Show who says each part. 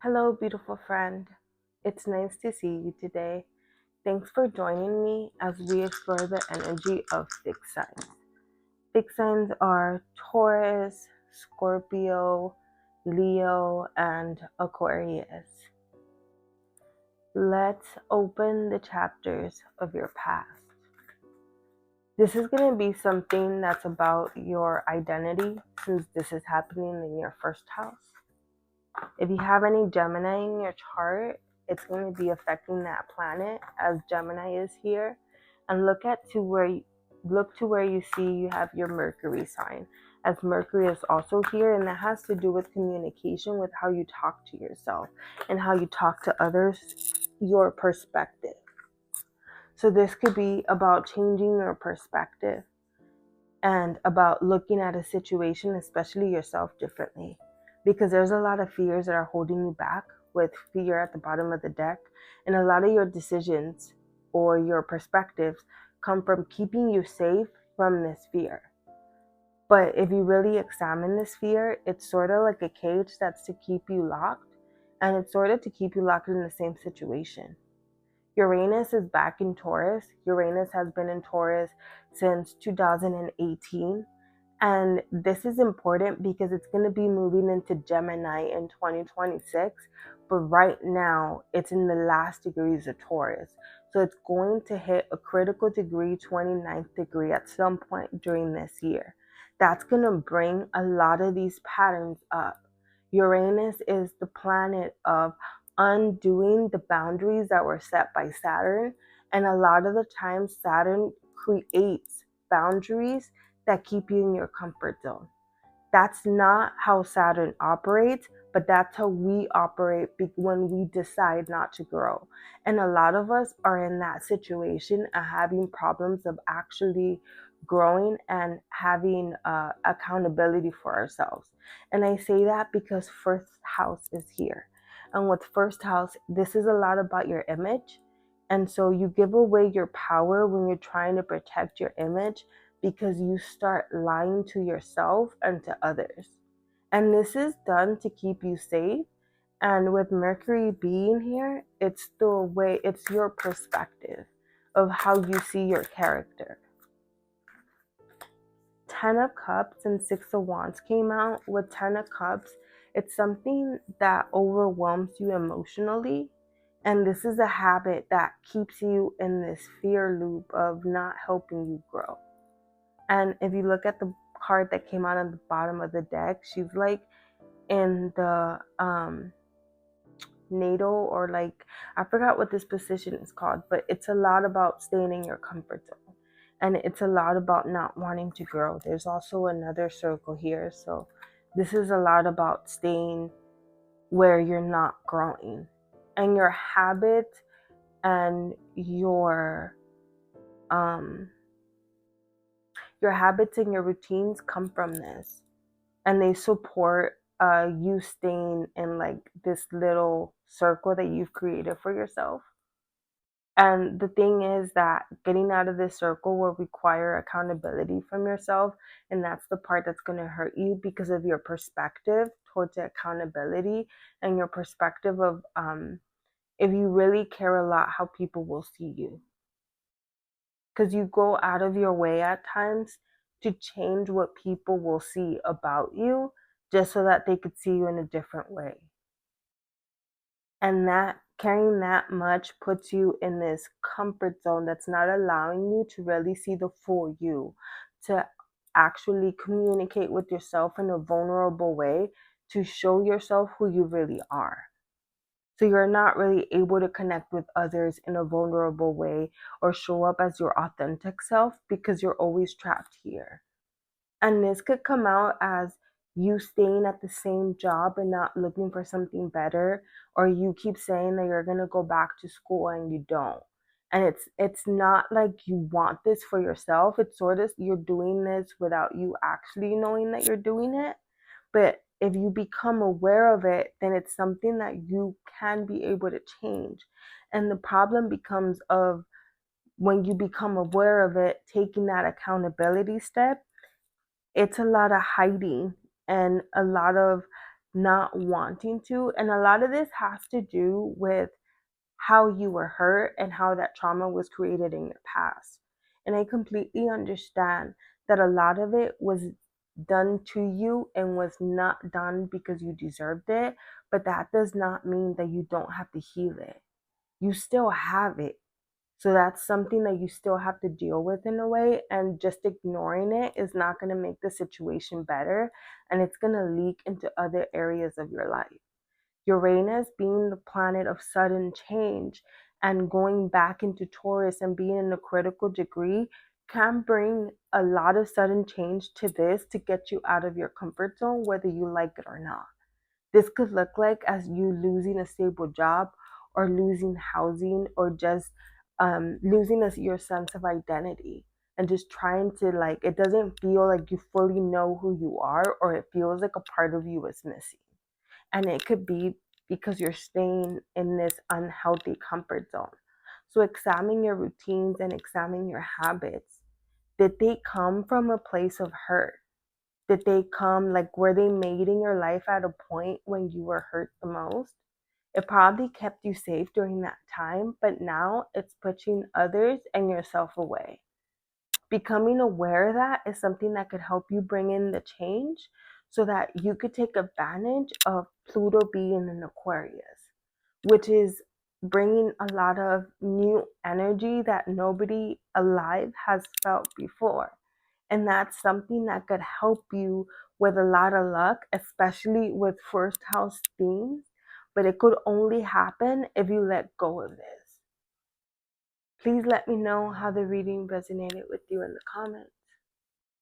Speaker 1: Hello, beautiful friend. It's nice to see you today. Thanks for joining me as we explore the energy of fixed signs. Fixed signs are Taurus, Scorpio, Leo, and Aquarius. Let's open the chapters of your past. This is going to be something that's about your identity, since this is happening in your first house. If you have any Gemini in your chart, it's going to be affecting that planet as Gemini is here. And look to where you see you have your Mercury sign, as Mercury is also here, and that has to do with communication, with how you talk to yourself and how you talk to others, your perspective. So this could be about changing your perspective and about looking at a situation, especially yourself, differently. Because there's a lot of fears that are holding you back, with fear at the bottom of the deck. And a lot of your decisions or your perspectives come from keeping you safe from this fear. But if you really examine this fear, it's sort of like a cage that's to keep you locked. And it's sort of to keep you locked in the same situation. Uranus is back in Taurus. Uranus has been in Taurus since 2018. And this is important because it's going to be moving into Gemini in 2026. But right now, it's in the last degrees of Taurus. So it's going to hit a critical degree, 29th degree, at some point during this year. That's going to bring a lot of these patterns up. Uranus is the planet of undoing the boundaries that were set by Saturn. And a lot of the time, Saturn creates boundaries that keep you in your comfort zone. That's not how Saturn operates, but that's how we operate when we decide not to grow. And a lot of us are in that situation of having problems of actually growing and having accountability for ourselves. And I say that because first house is here. And with first house, this is a lot about your image. And so you give away your power when you're trying to protect your image, because you start lying to yourself and to others. And this is done to keep you safe. And with Mercury being here, it's your perspective of how you see your character. 10 of Cups and 6 of Wands came out. With 10 of Cups, it's something that overwhelms you emotionally. And this is a habit that keeps you in this fear loop of not helping you grow. And if you look at the card that came out on the bottom of the deck, she's like in the natal, or like, I forgot what this position is called, but it's a lot about staying in your comfort zone. And it's a lot about not wanting to grow. There's also another circle here. So this is a lot about staying where you're not growing. And your habits and your habits and your routines come from this, and they support you staying in like this little circle that you've created for yourself. And the thing is that getting out of this circle will require accountability from yourself, and that's the part that's going to hurt you because of your perspective towards the accountability, and your perspective of if you really care a lot how people will see you, because you go out of your way at times to change what people will see about you, just so that they could see you in a different way. And that carrying that much puts you in this comfort zone that's not allowing you to really see the full you, to actually communicate with yourself in a vulnerable way, to show yourself who you really are. So you're not really able to connect with others in a vulnerable way or show up as your authentic self, because you're always trapped here. And this could come out as you staying at the same job and not looking for something better, or you keep saying that you're going to go back to school and you don't. And it's not like you want this for yourself. It's sort of you're doing this without you actually knowing that you're doing it. But if you become aware of it, then it's something that you can be able to change. And the problem becomes of when you become aware of it, taking that accountability step, it's a lot of hiding and a lot of not wanting to. And a lot of this has to do with how you were hurt and how that trauma was created in your past. And I completely understand that a lot of it was done to you and was not done because you deserved it, but that does not mean that you don't have to heal it. You still have it. So that's something that you still have to deal with in a way, and just ignoring it is not going to make the situation better, and it's going to leak into other areas of your life. Uranus being the planet of sudden change and going back into Taurus and being in a critical degree can bring a lot of sudden change to this to get you out of your comfort zone, whether you like it or not. This could look like as you losing a stable job or losing housing or just losing your sense of identity and just trying to, like, it doesn't feel like you fully know who you are, or it feels like a part of you is missing. And it could be because you're staying in this unhealthy comfort zone. So examine your routines and examine your habits. Did they come from a place of hurt? Did they come, like, were they made in your life at a point when you were hurt the most? It probably kept you safe during that time, but now it's pushing others and yourself away. Becoming aware of that is something that could help you bring in the change so that you could take advantage of Pluto being in Aquarius, which is bringing a lot of new energy that nobody alive has felt before. And that's something that could help you with a lot of luck, especially with first house themes. But it could only happen if you let go of this. Please let me know how the reading resonated with you in the comments.